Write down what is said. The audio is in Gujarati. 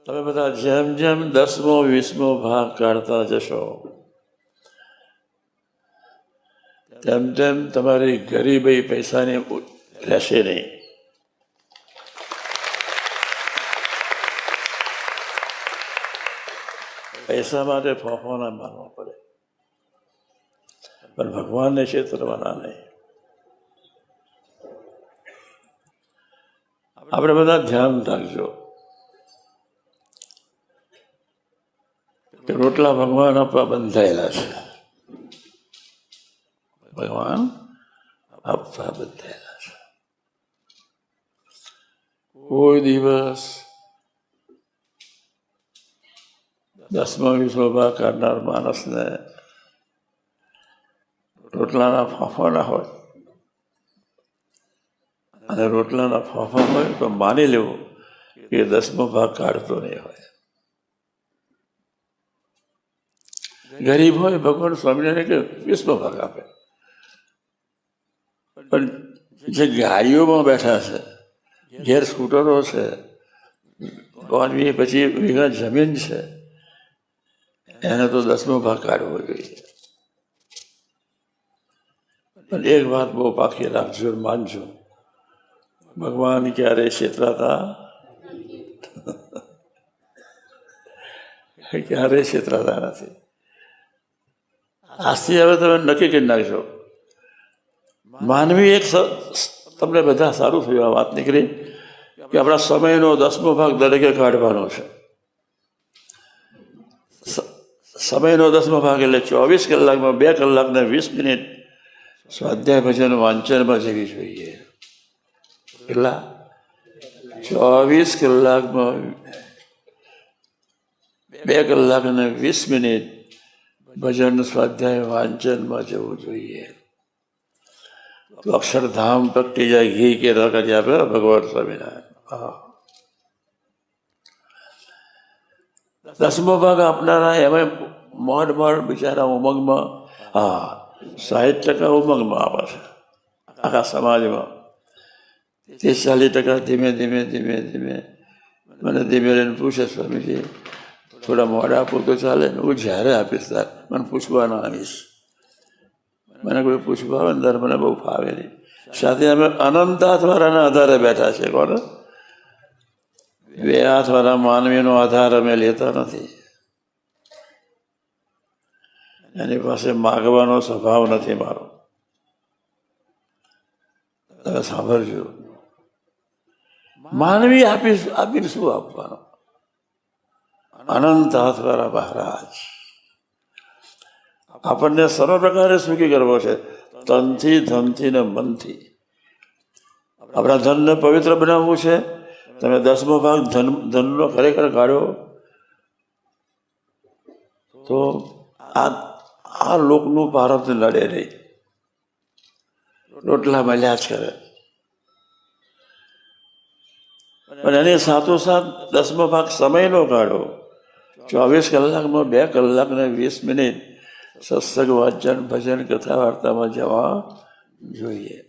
તમે બધા જેમ જેમ 10મો 20મો ભાગ કાઢતા જશો તેમ તેમ તમારી ગરીબી પૈસાની રહેશે નહીં. પૈસા માટે ફોફો ના માનવો પડે, પણ ભગવાનને છેતરવાના નહીં. આપણે બધા ધ્યાન રાખજો કે રોટલા ભગવાન આપવા બંધાયેલા છે. ભગવાન આપવા બંધાયેલા છે. કોઈ દિવસ 10મો 20મો ભાગ કાઢનાર માણસને રોટલાના ફાંફા ના હોય, અને રોટલાના ફાંફા હોય તો માની લેવું કે 10મો ભાગ કાઢતો નહીં હોય. ગરીબ હોય ભગવાન સ્વામિનારાયણ કે 20મો ભાગ આપે, પણ જે ગાડીઓમાં બેઠા છે, ઘેર સ્કૂટરો છે, 5-25 વીઘા જમીન છે, એને તો 10મો ભાગ કાઢવો જોઈએ. પણ એક વાત બહુ પાકી રાખજો, માનજો, ભગવાન ક્યારેય છેતરાતા ક્યારેય છેતરાતા નથી. આજથી હવે તમે નક્કી કરી નાખજો. માનવી એક તમને બધા સારું થયું આ વાત નીકળી કે આપણા સમયનો 10મો ભાગ દરેકે કાઢવાનો છે. સમયનો 10મો ભાગ એટલે 24 કલાકમાં 2 કલાક ને 20 મિનિટ સ્વાધ્યાય ભજન વાંચનમાં જવી જોઈએ. એટલા 24 કલાકમાં 2 કલાક ને 20 મિનિટ ભજન સ્વાધ્યાય વાંચનમાં જવું જોઈએ. તો અક્ષરધામ પ્રગટી જાય, ઘી કે કરી આપે ભગવાન સ્વામિનારાયણ. 10મો ભાગ આપનારા એમાં મોડ બિચારા ઉમંગમાં, 60% ઉમંગમાં આવે છે આખા સમાજમાં. 40% ધીમે ધીમે ધીમે ધીમે મને ધીમે રહીને પૂછે, સ્વામીજી થોડા મોડા આપો તો ચાલે ને? હું જ્યારે આપીશ ત્યારે મને પૂછવા ના આવીશ. મને કોઈ પૂછવા આવે ને ત્યારે મને બહુ ફાવે નહીં. સાથે અમે અનંત હાથવાળાના આધારે બેઠા છે. કોણ? 2 હાથવાળા માનવીનો આધાર અમે લેતા નથી. એની પાસે માગવાનો સ્વભાવ નથી મારો. તમે સાંભળજો, માનવી આપીને શું આપવાનો? અનંત હાથવાળા મહારાજ આપણને સર્વ પ્રકારે સુખી કરવો છે, તનથી, ધનથી ને મનથી. આપણા ધનને પવિત્ર બનાવવું છે. તમે 10મો ભાગ ધનનો ખરેખર કાઢો તો આ લોકનું ભારત લડે નહીં, રોટલા મળ્યા જ કરે. પણ એની સાથોસાથ 10મો ભાગ સમયનો કાઢો. 24 કલાકમાં 2 કલાક ને 20 મિનિટ સત્સંગ વાંચન ભજન કથા વાર્તામાં જવા જોઈએ.